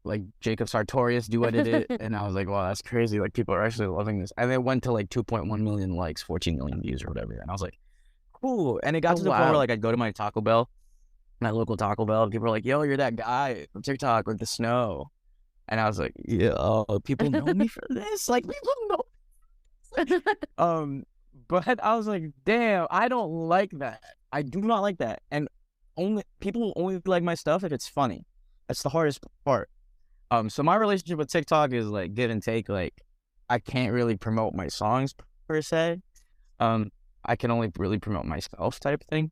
like Jacob Sartorius duetted it, and I was like, wow, that's crazy. Like people are actually loving this, and it went to like 2.1 million likes, 14 million views or whatever, and I was like, cool. And it got Oh, to the point where wow. like I'd go to my Taco Bell, my local Taco Bell, and people were like, yo, you're that guy from TikTok with the snow, and I was like, yeah, people know me for this, like people know. Um, but I was like, damn, I don't like that. I do not like that. And people only like my stuff if it's funny. That's the hardest part. So my relationship with TikTok is like give and take. Like I can't really promote my songs per se. I can only really promote myself type thing.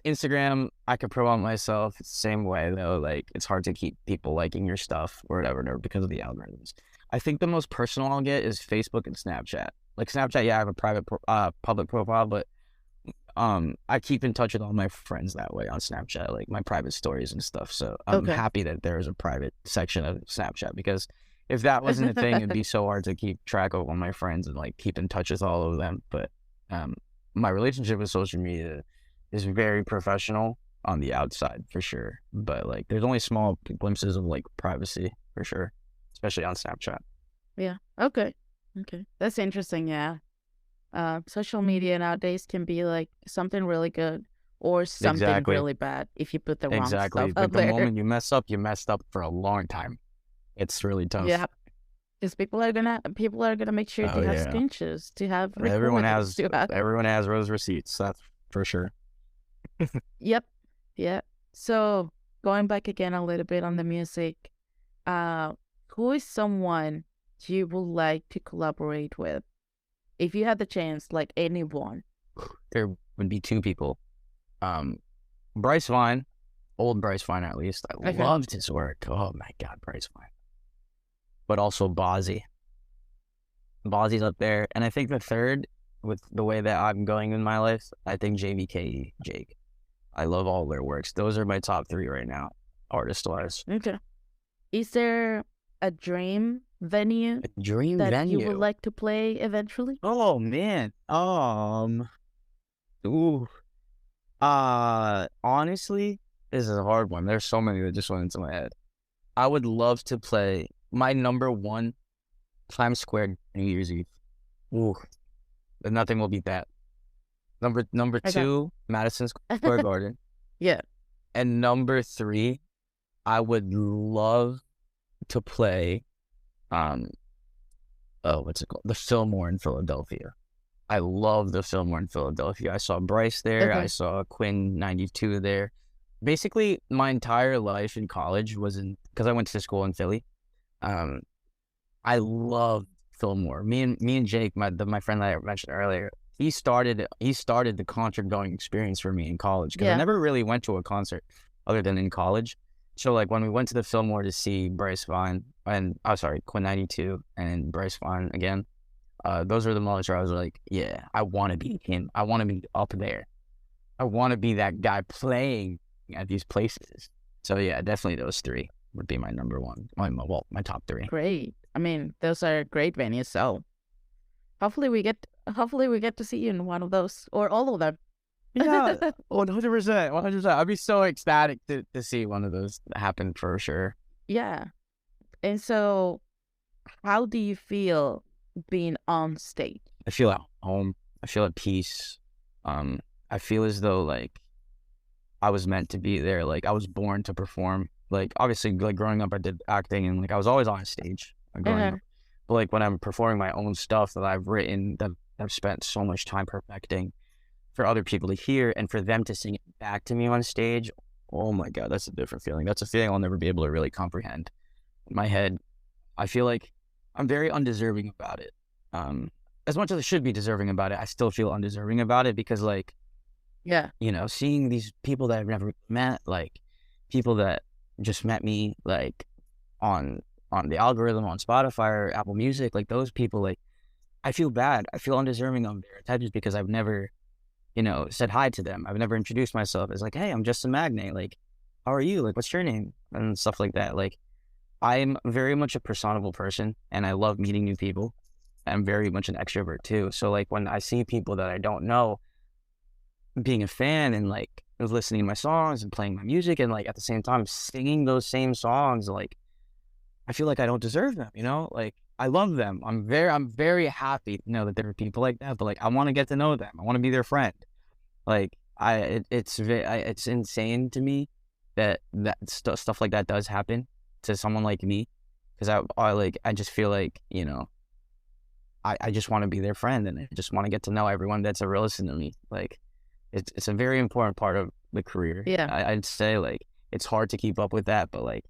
Instagram, I can promote myself. It's the same way though. Like it's hard to keep people liking your stuff or whatever because of the algorithms. I think the most personal I'll get is Facebook and Snapchat. Like Snapchat, yeah, I have a public profile, but I keep in touch with all my friends that way on Snapchat, like my private stories and stuff. So I'm Okay. happy that there is a private section of Snapchat, because if that wasn't a thing, it'd be so hard to keep track of all my friends and like keep in touch with all of them. But my relationship with social media is very professional on the outside for sure. But like there's only small glimpses of like privacy for sure, especially on Snapchat. Yeah. Okay. Okay. That's interesting. Yeah. Social media nowadays can be like something really good or something Exactly. really bad if you put the wrong stuff Exactly. Like out the there. moment you mess up, you messed up for a long time. It's really tough. Yeah. Because people are gonna make sure Oh to have yeah. screenshots, to have Everyone recordings, has to have. everyone has rose receipts. That's for sure. Yep. Yeah. So going back again a little bit on the music, uh, who is someone you would like to collaborate with if you had the chance, like anyone? There would be two people. Um, Bryce Vine, old Bryce Vine at least. I Okay. loved his work. Oh my God, Bryce Vine. But also Bozzy. Bozzy's up there. And I think the third, with the way that I'm going in my life, I think JVK, Jake. I love all their works. Those are my top three right now, artist-wise. Okay. Is there a dream venue A dream that you would venue. like to play eventually? Oh man. Ooh. Honestly, this is a hard one. There's so many that just went into my head. I would love to play my number one, Times Square New Year's Eve. Ooh, but nothing will beat that. Number Okay. two, Madison Square Garden, Yeah. and number three, I would love to play what's it called? The Fillmore in Philadelphia. I love the Fillmore in Philadelphia. I saw Bryce there. I Okay. saw Quinn 92 there. Basically, my entire life in college was because I went to school in Philly. Um, I loved Fillmore. Me and Jake, my friend that I mentioned earlier, he started the concert going experience for me in college, because I Yeah. never really went to a concert other than in college. So like when we went to the Fillmore to see Bryce Vine and Quinn 92 and Bryce Vine again, those are the moments where I was like, yeah, I want to be him. I want to be up there. I want to be that guy playing at these places. So yeah, definitely those three would be my number one. My top three. Great. I mean, those are great venues. So hopefully we get to see you in one of those or all of them. Yeah, 100%, 100%. I'd be so ecstatic to see one of those happen for sure. Yeah. And so, how do you feel being on stage? I feel at home. I feel at peace. I feel as though like I was meant to be there. Like I was born to perform. Like obviously, like growing up, I did acting, and like I was always on stage growing Uh-huh. up. But like when I'm performing my own stuff that I've written, that I've spent so much time perfecting for other people to hear and for them to sing it back to me on stage, oh my God, that's a different feeling. That's a feeling I'll never be able to really comprehend. In my head, I feel like I'm very undeserving about it. As much as I should be deserving about it, I still feel undeserving about it, because like, Yeah. seeing these people that I've never met, like people that just met me like on the algorithm on Spotify or Apple Music, like those people, like I feel bad. I feel undeserving of their attention because I've never, said hi to them. I've never introduced myself as like, hey, I'm Justin Magnaye. Like, how are you? Like, what's your name? And stuff like that. Like, I'm very much a personable person and I love meeting new people. I'm very much an extrovert too. So like when I see people that I don't know being a fan and like listening to my songs and playing my music and like at the same time singing those same songs, like I feel like I don't deserve them, you know? Like, I love them. I'm very happy to know that there are people like that, but like, I want to get to know them. I want to be their friend. Like, it's insane to me that stuff like that does happen to someone like me, because I just feel like, you know, I just want to be their friend, and I just want to get to know everyone that's ever listened to me. Like, it's a very important part of the career. Yeah. I'd say, like, it's hard to keep up with that, but like,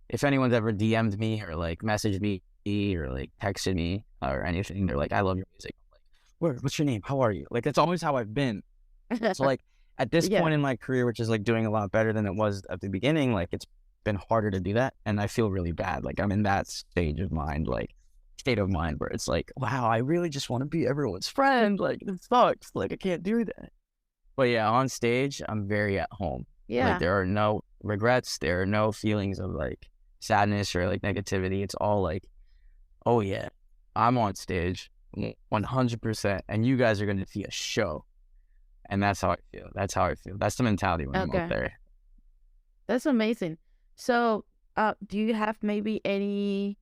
if anyone's ever DM'd me or like messaged me or like texted me or anything, they're like, I love your music. I'm like, what's your name? How are you? Like, that's always how I've been. So like, at this Yeah. point in my career, which is like doing a lot better than it was at the beginning, like, it's been harder to do that, and I feel really bad. Like, I'm in that state of mind where it's like, wow, I really just want to be everyone's friend. Like, it sucks. Like, I can't do that. But yeah, on stage, I'm very at home. Yeah. Like, there are no regrets. There are no feelings of like sadness or like negativity. It's all like, oh yeah, I'm on stage 100%, and you guys are going to see a show. And that's how I feel. That's the mentality when I'm up there. That's amazing. So, do you have maybe any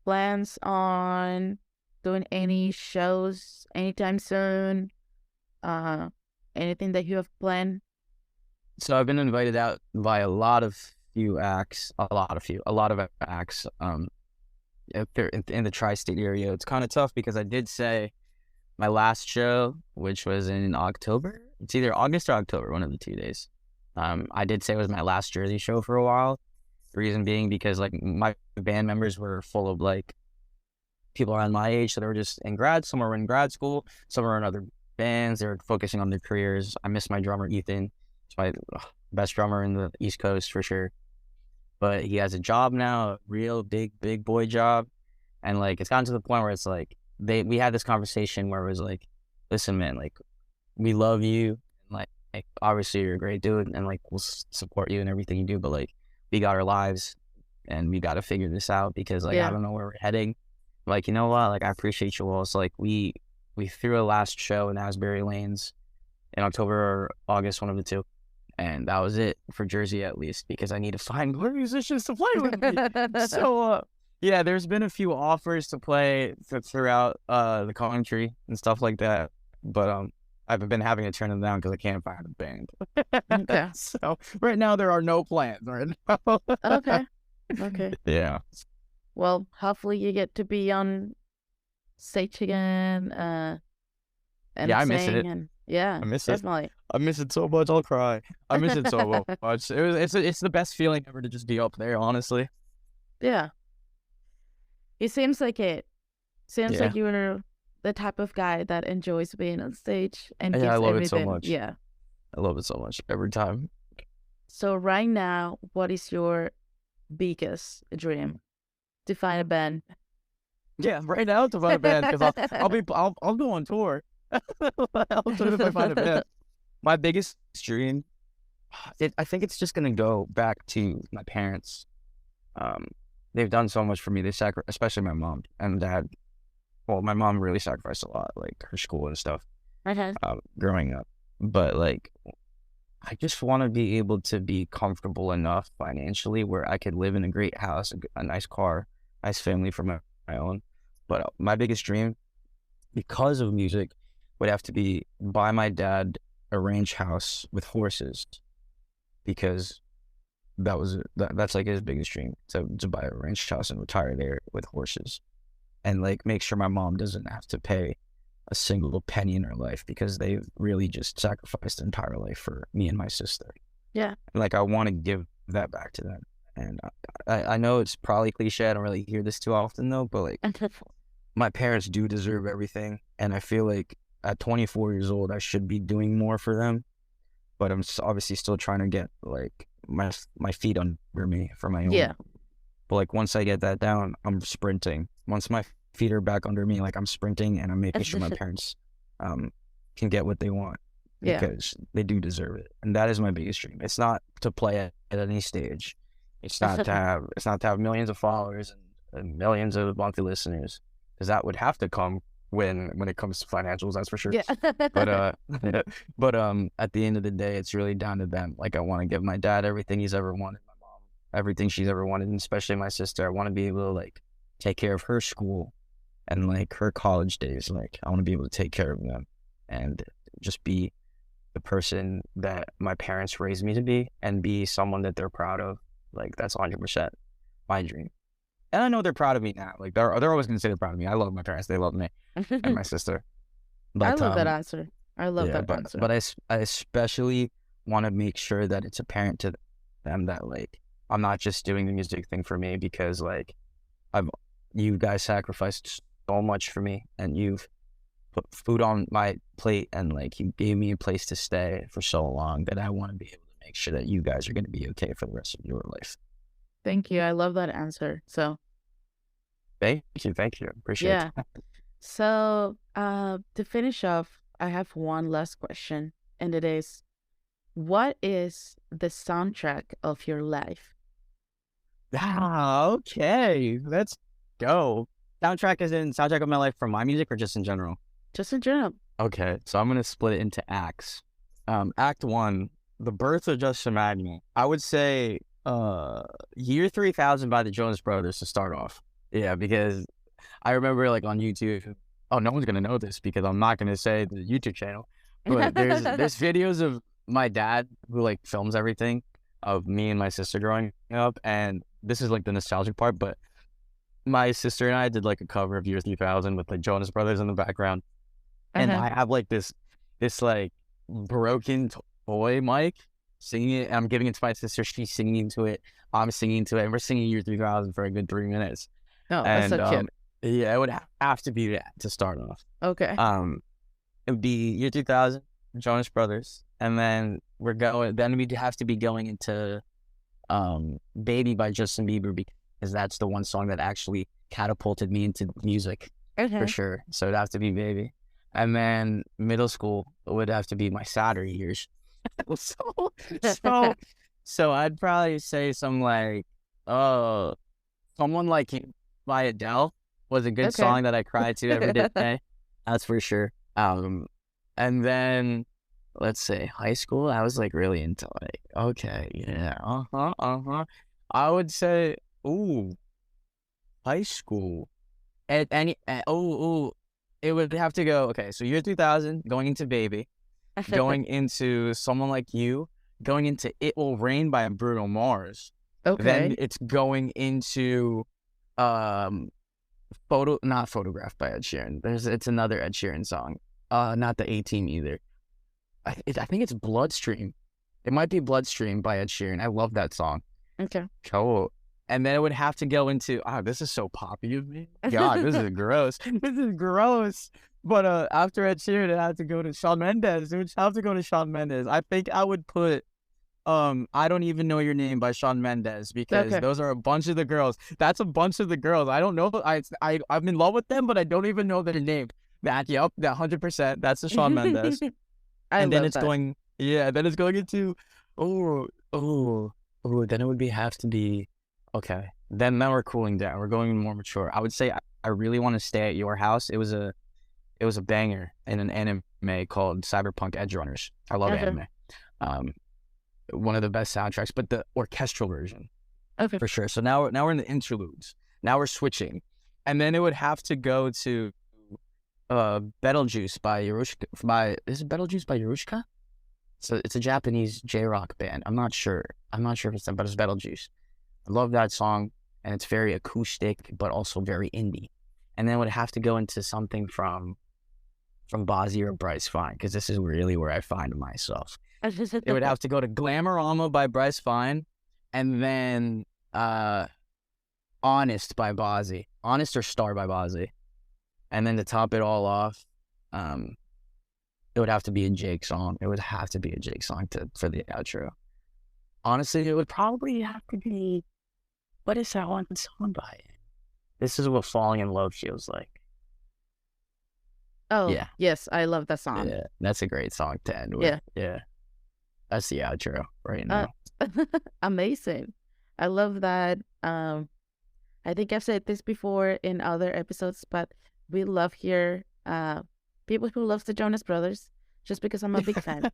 plans on doing any shows anytime soon? Anything that you have planned? So I've been invited out by a lot of acts. If they're in the tri-state area. It's kind of tough because I did say my last show, which was in October. It's either August or October, one of the 2 days. I did say it was my last Jersey show for a while. The reason being because like my band members were full of like people around my age, so they were just some were in grad school, some were in other bands. They were focusing on their careers. I miss my drummer Ethan. He's my best drummer in the East Coast for sure. But he has a job now, a real big boy job, and like it's gotten to the point where it's like we had this conversation where it was like, listen, man, like we love you, and like obviously you're a great dude, and like we'll support you in everything you do, but like we got our lives, and we got to figure this out because like I don't know where we're heading. Like, you know what? Like, I appreciate you all. So like we threw a last show in Asbury Lanes in October or August, one of the two. And that was it for Jersey, at least, because I need to find more musicians to play with me. So, yeah, there's been a few offers to play throughout the country and stuff like that. But I've been having to turn them down because I can't find a band. Okay. So right now there are no plans right now. Okay. Yeah. Well, hopefully you get to be on stage again. And yeah, I miss it. I miss definitely. I miss it so much. I'll cry. I miss it so much. It's the best feeling ever to just be up there, honestly. Yeah. It seems like it. Seems like you're the type of guy that enjoys being on stage and gives I love everything. it so much. Yeah. I love it so much every time. So right now, what is your biggest dream? To find a band. Yeah, right now to find a band because I'll go on tour. I'll do it if I find a band. My biggest dream, I think it's just gonna go back to my parents. They've done so much for me. They especially my mom and dad. Well, my mom really sacrificed a lot, like her school and stuff, growing up. But like, I just want to be able to be comfortable enough financially where I could live in a great house, a nice car, nice family for my own. But my biggest dream, because of music, would have to be buy my dad a ranch house with horses, because that's like his biggest dream, to buy a ranch house and retire there with horses, and like make sure my mom doesn't have to pay a single penny in her life, because they've really just sacrificed their entire life for me and my sister. Yeah. Like, I want to give that back to them. And I know it's probably cliche. I don't really hear this too often though, but like, my parents do deserve everything. And I feel like at 24 years old, I should be doing more for them. But I'm obviously still trying to get like my feet under me for my own. Yeah. But like, once I get that down, I'm sprinting. Once my feet are back under me, like, I'm sprinting, and I'm making sure my parents can get what they want, because they do deserve it. And that is my biggest dream. It's not to play at any stage. It's not to have millions of followers and millions of monthly listeners, because that would have to come when it comes to financials, that's for sure. Yeah. But at the end of the day, it's really down to them. Like, I want to give my dad everything he's ever wanted, my mom everything she's ever wanted, and especially my sister. I want to be able to like take care of her school and like her college days. Like I want to be able to take care of them and just be the person that my parents raised me to be and be someone that they're proud of. Like that's 100% my dream. And I know they're proud of me now. Like they're always gonna say they're proud of me. I love my parents. They love me and my sister. I But love that answer. I love yeah, that answer. but I especially want to make sure that it's apparent to them that like I'm not just doing the music thing for me because like you guys sacrificed so much for me and you've put food on my plate and like you gave me a place to stay for so long that I want to be able to make sure that you guys are going to be okay for the rest of your life. Thank you. I love that answer. So Thank you. Appreciate yeah. that. So to finish off, I have one last question, and it is, what is the soundtrack of your life? Okay, let's go. Soundtrack is in soundtrack of my life from my music or just in general? Just in general. Okay, so I'm gonna split it into acts. Act 1, the birth of Justin Maganye. I would say Year 3000 by the Jonas Brothers to start off. Yeah, because I remember like on YouTube. Oh, no one's gonna know this because I'm not gonna say the YouTube channel. But there's videos of my dad who like films everything of me and my sister growing up, and this is like the nostalgic part. But my sister and I did like a cover of Year 3000 with the Jonas Brothers in the background, and I have like this like broken toy mic singing it. And I'm giving it to my sister. She's singing to it. I'm singing to it, and we're singing Year 3000 for a good 3 minutes. Oh, that's so cute. Yeah, it would have to be that to start off. Okay. It would be Year 2000, Jonas Brothers, and then we'd have to be going into Baby by Justin Bieber because that's the one song that actually catapulted me into music for sure. So it'd have to be Baby. And then middle school would have to be my sadder years. so I'd probably say something like Someone Like You by Adele was a good song that I cried to every day. That's for sure. And then let's say high school, I was like really into like, okay, yeah, I would say, high school. It would have to go, okay, so Year 2000, going into Baby, going into Someone Like You, going into It Will Rain by Bruno Mars. Okay. Then it's going into not Photograph by Ed Sheeran. It's another Ed Sheeran song. Not the A-Team either. I think it's Bloodstream. It might be Bloodstream by Ed Sheeran. I love that song. Okay. Cool. And then it would have to go into, this is so poppy of me. God, this is gross. This is gross. But after Ed Sheeran, it had to go to Shawn Mendes. It would have to go to Shawn Mendes. I think I would put I Don't Even Know Your Name by Shawn Mendes because those are a bunch of the girls. That's a bunch of the girls. I don't know. I'm in love with them, but I don't even know their name. That 100%. That's the Shawn Mendes. Then it's going into then it would have to be okay. Then we're cooling down. We're going more mature. I would say I really want to Stay at Your House. It was a banger in an anime called Cyberpunk Edge Runners. I love anime. One of the best soundtracks, but the orchestral version, for sure. So now we're in the interludes. Now we're switching, and then it would have to go to Betelgeuse by Yorushka. Is it Betelgeuse by Yorushka? So it's a Japanese J-rock band. I'm not sure if it's them, but it's Betelgeuse. I love that song, and it's very acoustic, but also very indie. And then it would have to go into something from Bozzy or Bryce Fine, because this is really where I find myself. It would have to go to Glamorama by Bryce Fine, and then Honest by Bozzy. Honest or Star by Bozzy. And then to top it all off, it would have to be a Jake song. It would have to be a Jake song for the outro. Honestly, it would probably have to be, what is that one song by? This Is What Falling in Love Feels Like. Oh, yeah. Yes, I love that song. Yeah, that's a great song to end with. Yeah. That's the outro right now. Amazing. I love that. I think I've said this before in other episodes, but we love here people who love the Jonas Brothers. just because I'm a big fan.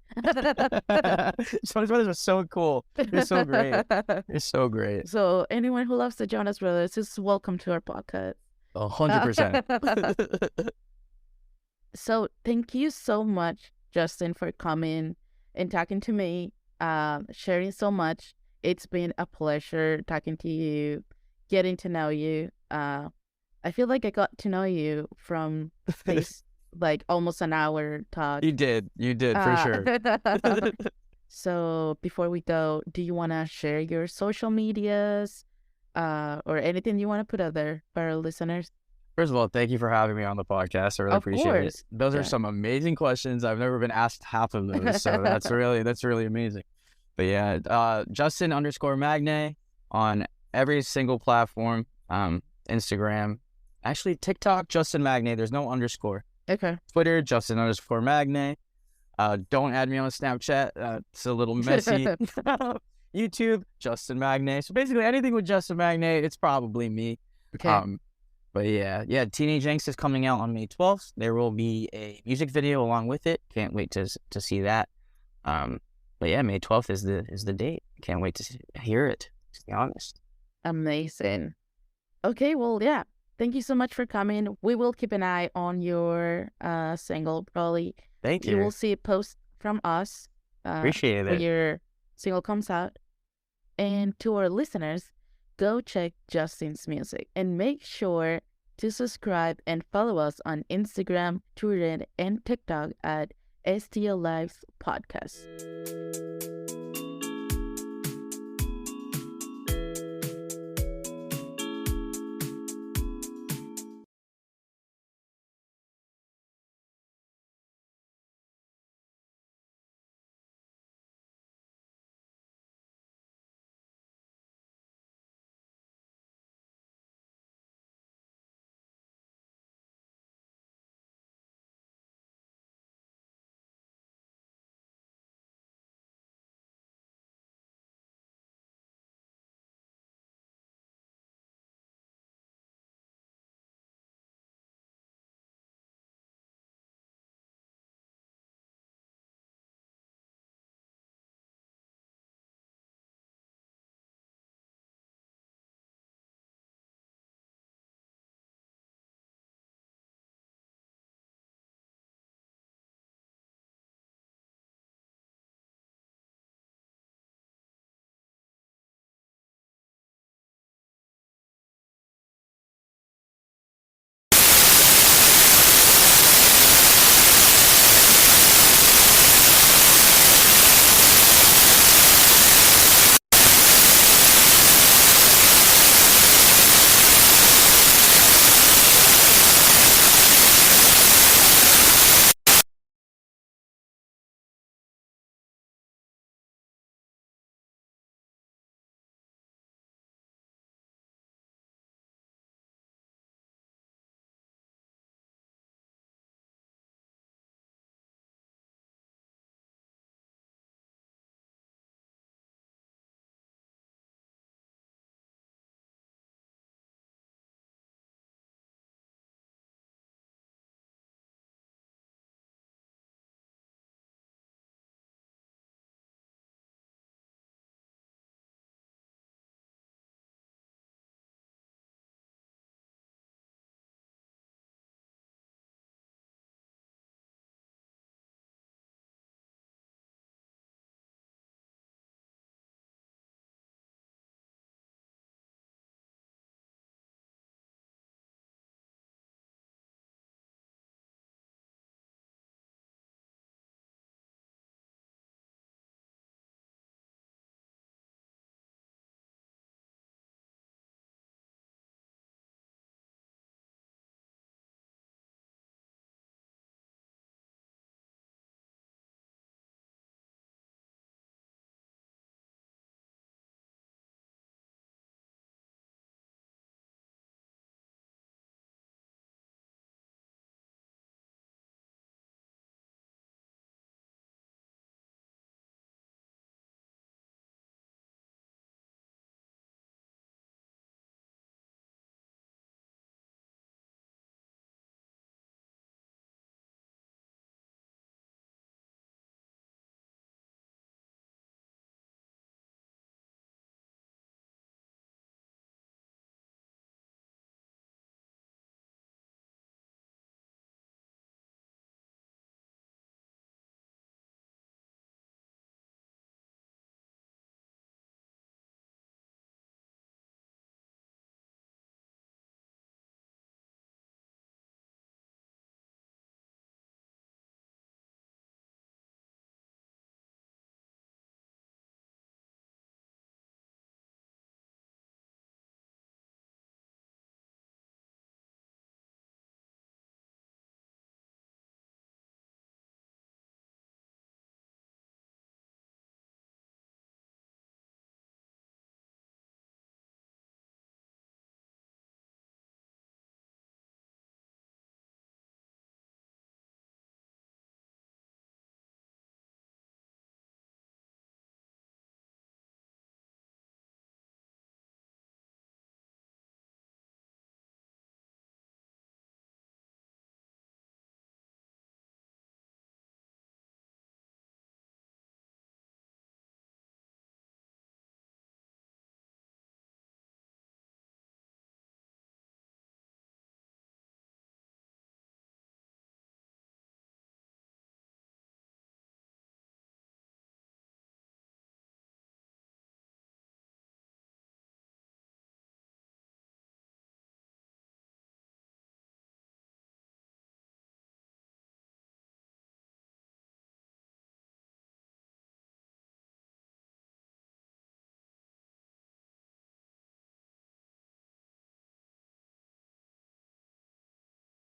Jonas Brothers are so cool. You're so great. You're so great. So anyone who loves the Jonas Brothers is welcome to our podcast. 100%. So thank you so much, Justin, for coming and talking to me, sharing so much. It's been a pleasure talking to you, getting to know you. I feel like I got to know you from face like almost an hour talk. You did for sure. So before we go, do you want to share your social medias or anything you want to put out there for our listeners? First of all, thank you for having me on the podcast. I really appreciate it. Those are some amazing questions. I've never been asked half of those, so that's really amazing. But yeah, Justin _Magnaye on every single platform. Instagram, actually TikTok, Justin Magnaye. There's no underscore. Okay. Twitter, Justin _Magnaye. Don't add me on Snapchat. It's a little messy. YouTube, Justin Magnaye. So basically anything with Justin Magnaye, it's probably me. Okay. But yeah, Teenage Angst is coming out on May 12th. There will be a music video along with it. Can't wait to see that. But yeah, May 12th is the date. Can't wait to hear it, to be honest. Amazing. Okay, well, yeah. Thank you so much for coming. We will keep an eye on your single, probably. Thank you. You will see a post from us. Appreciate it. When your single comes out. And to our listeners, go check Justin's music and make sure to subscribe and follow us on Instagram, Twitter, and TikTok at STL Lives Podcast.